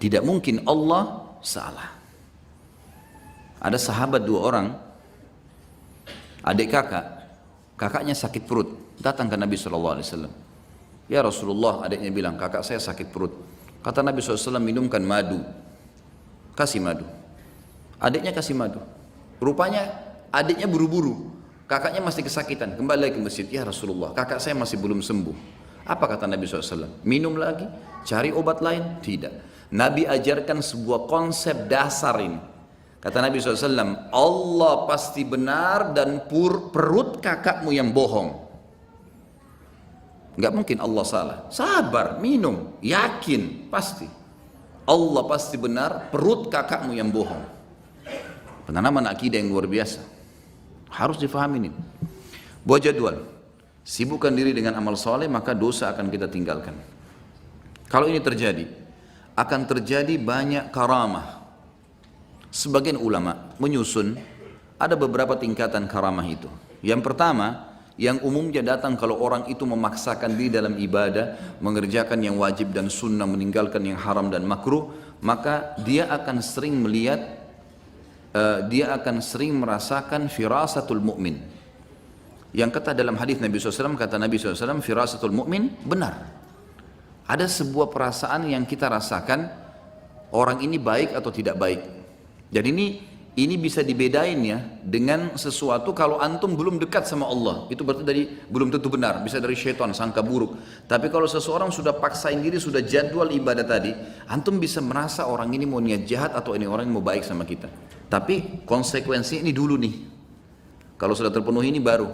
Tidak mungkin Allah salah. Ada sahabat dua orang, adik kakak, kakaknya sakit perut, datang ke Nabi SAW. Ya Rasulullah, adiknya bilang, kakak saya sakit perut. Kata Nabi SAW, minumkan madu, kasih madu. Adiknya kasih madu. Rupanya adiknya buru-buru, kakaknya masih kesakitan, kembali lagi ke masjid. Ya Rasulullah, kakak saya masih belum sembuh. Apa kata Nabi SAW? Minum lagi, cari obat lain? Tidak. Nabi ajarkan sebuah konsep dasar ini. Kata Nabi SAW, Allah pasti benar dan perut kakakmu yang bohong. Gak mungkin Allah salah. Sabar, minum, yakin, pasti. Allah pasti benar, perut kakakmu yang bohong. Penanaman akidah yang luar biasa. Harus difahami ini. Buat jadwal. Sibukkan diri dengan amal soleh, maka dosa akan kita tinggalkan. Kalau ini terjadi, akan terjadi banyak karamah. Sebagian ulama menyusun ada beberapa tingkatan karamah itu. Yang pertama, yang umumnya datang kalau orang itu memaksakan diri dalam ibadah, mengerjakan yang wajib dan sunnah, meninggalkan yang haram dan makruh, maka dia akan sering melihat, dia akan sering merasakan firasatul mu'min. Yang kata dalam hadis Nabi SAW, kata Nabi SAW, firasatul mu'min benar. Ada sebuah perasaan yang kita rasakan, orang ini baik atau tidak baik. Jadi ini bisa dibedain ya dengan sesuatu kalau antum belum dekat sama Allah, itu berarti dari belum tentu benar, bisa dari syaitan, sangka buruk. Tapi kalau seseorang sudah paksain diri, sudah jadwal ibadah tadi, antum bisa merasa orang ini mau niat jahat atau ini orang yang mau baik sama kita. Tapi konsekuensi ini dulu nih. Kalau sudah terpenuhi ini baru.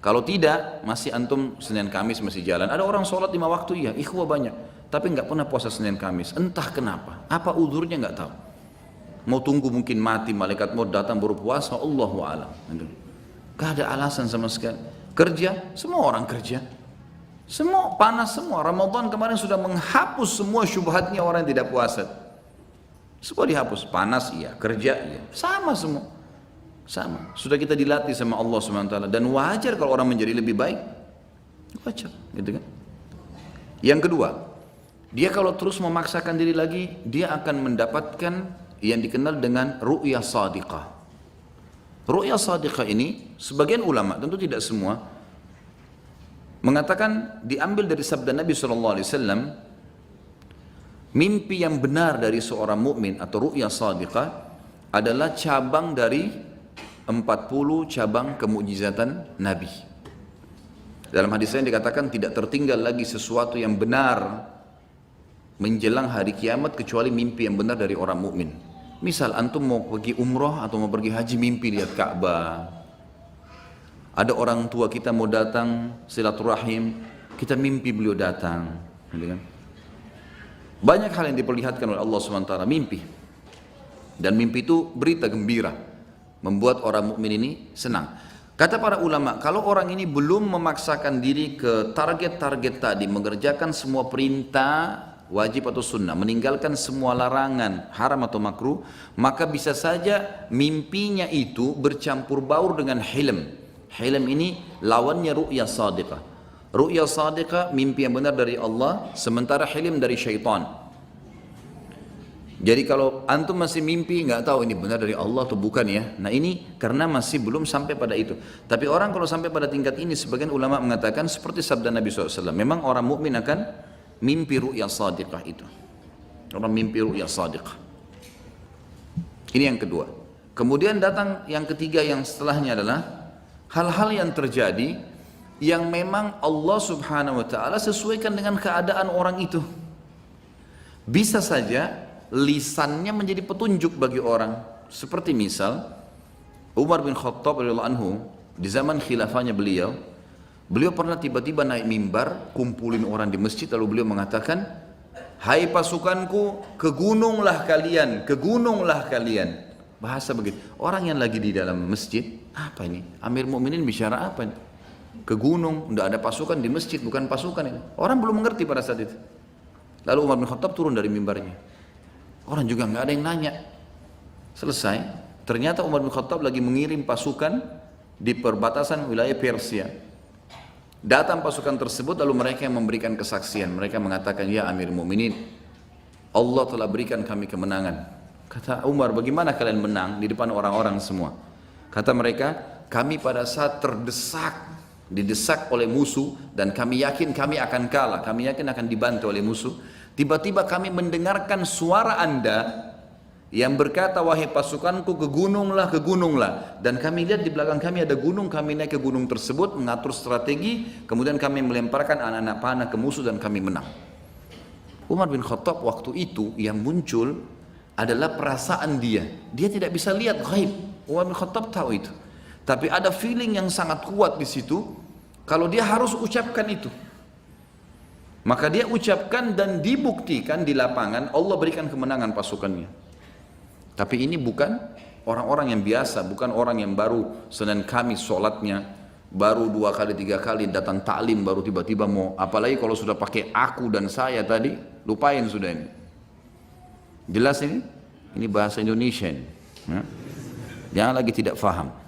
Kalau tidak, masih antum Senin Kamis masih jalan. Ada orang sholat 5 waktu, iya, ikhwah banyak. Tapi nggak pernah puasa Senin Kamis. Entah kenapa. Apa udurnya nggak tahu. Mau tunggu mungkin mati, malaikat mau datang baru puasa, Allahu a'lam. Gak ada alasan sama sekali. Kerja, semua orang kerja. Semua panas semua. Ramadan kemarin sudah menghapus semua syubhatnya orang yang tidak puasa. Semua dihapus. Panas iya, kerja iya. Sama semua. Sama. Sudah kita dilatih sama Allah SWT. Dan wajar kalau orang menjadi lebih baik. Wajar, gitu kan. Yang kedua, dia kalau terus memaksakan diri lagi, dia akan mendapatkan yang dikenal dengan ru'yah sadiqah. Ru'yah sadiqah ini, sebagian ulama, tentu tidak semua, mengatakan diambil dari sabda Nabi SAW, mimpi yang benar dari seorang mukmin atau ru'yah sadiqah adalah cabang dari 40 cabang kemujizatan Nabi. Dalam hadis lain dikatakan tidak tertinggal lagi sesuatu yang benar menjelang hari kiamat kecuali mimpi yang benar dari orang mukmin. Misal antum mau pergi umroh atau mau pergi haji, mimpi lihat Ka'bah. Ada orang tua kita mau datang silaturahim, kita mimpi beliau datang. Banyak hal yang diperlihatkan oleh Allah SWT, mimpi. Dan mimpi itu berita gembira, membuat orang mukmin ini senang. Kata para ulama, kalau orang ini belum memaksakan diri ke target-target tadi, mengerjakan semua perintah wajib atau sunnah, meninggalkan semua larangan haram atau makruh, maka bisa saja mimpinya itu bercampur baur dengan hilm. Hilm ini lawannya ru'yah sadiqah. Ru'yah sadiqah mimpi yang benar dari Allah, sementara hilm dari syaitan. Jadi kalau antum masih mimpi nggak tahu ini benar dari Allah atau bukan ya. Nah ini karena masih belum sampai pada itu. Tapi orang kalau sampai pada tingkat ini, sebagian ulama mengatakan seperti sabda Nabi SAW, memang orang mukmin akan mimpi ru'yah sadiqah itu. Orang mimpi ru'yah sadiqah. Ini yang kedua. Kemudian datang yang ketiga, yang setelahnya adalah hal-hal yang terjadi yang memang Allah Subhanahu wa taala sesuaikan dengan keadaan orang itu. Bisa saja lisannya menjadi petunjuk bagi orang. Seperti misal Umar bin Khattab radhiyallahu anhu di zaman khilafahnya beliau pernah tiba-tiba naik mimbar, kumpulin orang di masjid, lalu beliau mengatakan, hai pasukanku, ke gununglah kalian, ke gununglah kalian. Bahasa begitu. Orang yang lagi di dalam masjid, apa ini? Amir Mu'minin bicara apa ini? Ke gunung, tidak ada pasukan di masjid, bukan pasukan ini. Orang belum mengerti pada saat itu. Lalu Umar bin Khattab turun dari mimbarnya. Orang juga nggak ada yang nanya. Selesai, ternyata Umar bin Khattab lagi mengirim pasukan di perbatasan wilayah Persia. Datang pasukan tersebut, lalu mereka yang memberikan kesaksian. Mereka mengatakan, ya Amir Mu'minin, Allah telah berikan kami kemenangan. Kata Umar, bagaimana kalian menang di depan orang-orang semua? Kata mereka, kami pada saat didesak oleh musuh dan kami yakin kami akan kalah, kami yakin akan dibantu oleh musuh. Tiba-tiba kami mendengarkan suara Anda yang berkata, wahai pasukanku, ke gununglah. Dan kami lihat di belakang kami ada gunung, kami naik ke gunung tersebut, mengatur strategi, kemudian kami melemparkan anak-anak panah ke musuh dan kami menang. Umar bin Khattab waktu itu yang muncul adalah perasaan dia. Dia tidak bisa lihat ghaib. Umar bin Khattab tahu itu. Tapi ada feeling yang sangat kuat di situ, kalau dia harus ucapkan itu. Maka dia ucapkan dan dibuktikan di lapangan, Allah berikan kemenangan pasukannya. Tapi ini bukan orang-orang yang biasa, bukan orang yang baru Senin Kamis sholatnya, baru 2 kali 3 kali datang taklim, baru tiba-tiba mau, apalagi kalau sudah pakai aku dan saya tadi, lupain sudah ini. Jelas ini? Ini bahasa Indonesia ini. Ya? Jangan lagi tidak faham.